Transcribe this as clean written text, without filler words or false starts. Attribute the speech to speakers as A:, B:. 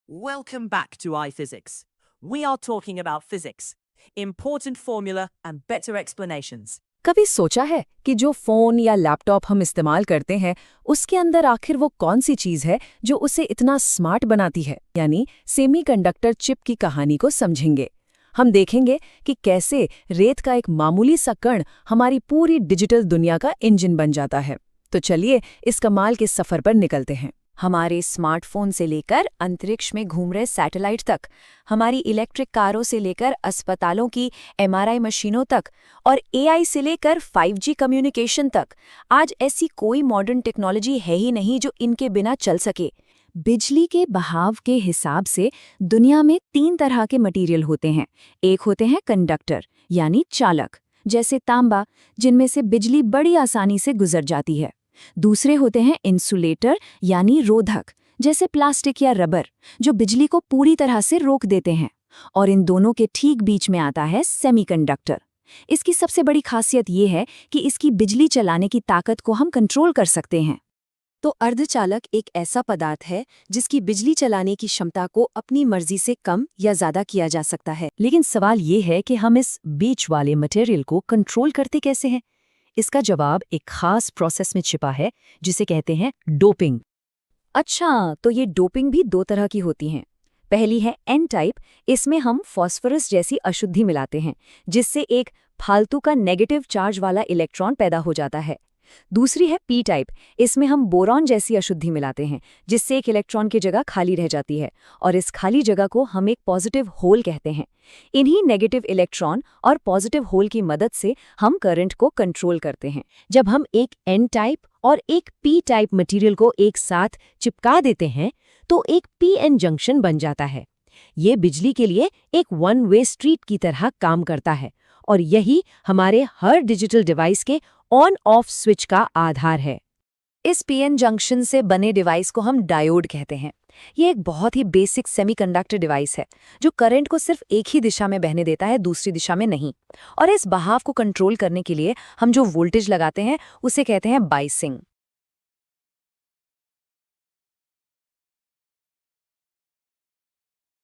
A: Welcome back to iPhysics. We are talking about physics, important formula and better explanations.
B: कभी सोचा है कि जो फोन या लैपटॉप हम इस्तेमाल करते हैं उसके अंदर आखिर वो कौन सी चीज है जो उसे इतना स्मार्ट बनाती है, यानी सेमीकंडक्टर चिप की कहानी को समझेंगे। हम देखेंगे कि कैसे रेत का एक मामूली सा कण हमारी पूरी डिजिटल दुनिया का इंजन बन जाता है। तो चलिए इस कमाल के सफर पर निकलते हैं। हमारे स्मार्टफोन से लेकर अंतरिक्ष में घूम रहे सैटेलाइट तक, हमारी इलेक्ट्रिक कारों से लेकर अस्पतालों की एमआरआई मशीनों तक और एआई से लेकर 5G कम्युनिकेशन तक, आज ऐसी कोई मॉडर्न टेक्नोलॉजी है ही नहीं जो इनके बिना चल सके। बिजली के बहाव के हिसाब से दुनिया में 3 तरह के मटेरियल होते हैं। एक होते हैं कंडक्टर यानी चालक, जैसे तांबा, जिनमें से बिजली बड़ी आसानी से गुजर जाती है। दूसरे होते हैं इंसुलेटर यानी रोधक, जैसे प्लास्टिक या रबर, जो बिजली को पूरी तरह से रोक देते हैं। और इन दोनों के ठीक बीच में आता है सेमीकंडक्टर। इसकी सबसे बड़ी खासियत ये है कि इसकी बिजली चलाने की ताकत को हम कंट्रोल कर सकते हैं। तो अर्धचालक एक ऐसा पदार्थ है जिसकी बिजली चलाने की क्षमता को अपनी मर्जी से कम या ज्यादा किया जा सकता है। लेकिन सवाल ये है कि हम इस बीच वाले मटेरियल को कंट्रोल करते कैसे हैं? इसका जवाब एक खास प्रोसेस में छिपा है जिसे कहते हैं डोपिंग। अच्छा, तो ये डोपिंग भी 2 तरह की होती हैं। पहली है एन टाइप, इसमें हम फॉस्फोरस जैसी अशुद्धि मिलाते हैं, जिससे एक फालतू का नेगेटिव चार्ज वाला इलेक्ट्रॉन पैदा हो जाता है। दूसरी है पी टाइप, इसमें हम बोरॉन जैसी अशुद्धि मिलाते हैं, जिससे एक इलेक्ट्रॉन की जगह खाली रह जाती है और इस खाली जगह को हम एक पॉजिटिव होल कहते हैं। इन्हीं नेगेटिव इलेक्ट्रॉन और पॉजिटिव होल की मदद से हम करंट को कंट्रोल करते हैं। जब हम एक एन टाइप और एक पी टाइप मटेरियल को एक साथ चिपका देते हैं तो एक पीएन जंक्शन बन जाता है। ये बिजली के लिए एक वन वे स्ट्रीट की तरह काम करता है और यही हमारे हर डिजिटल डिवाइस के ऑन ऑफ स्विच का आधार है। इस पीएन जंक्शन से बने डिवाइस को हम डायोड कहते हैं। ये एक बहुत ही बेसिक सेमीकंडक्टर डिवाइस है जो करंट को सिर्फ एक ही दिशा में बहने देता है, दूसरी दिशा में नहीं। और इस बहाव को कंट्रोल करने के लिए हम जो वोल्टेज लगाते हैं उसे कहते हैं बाइसिंग।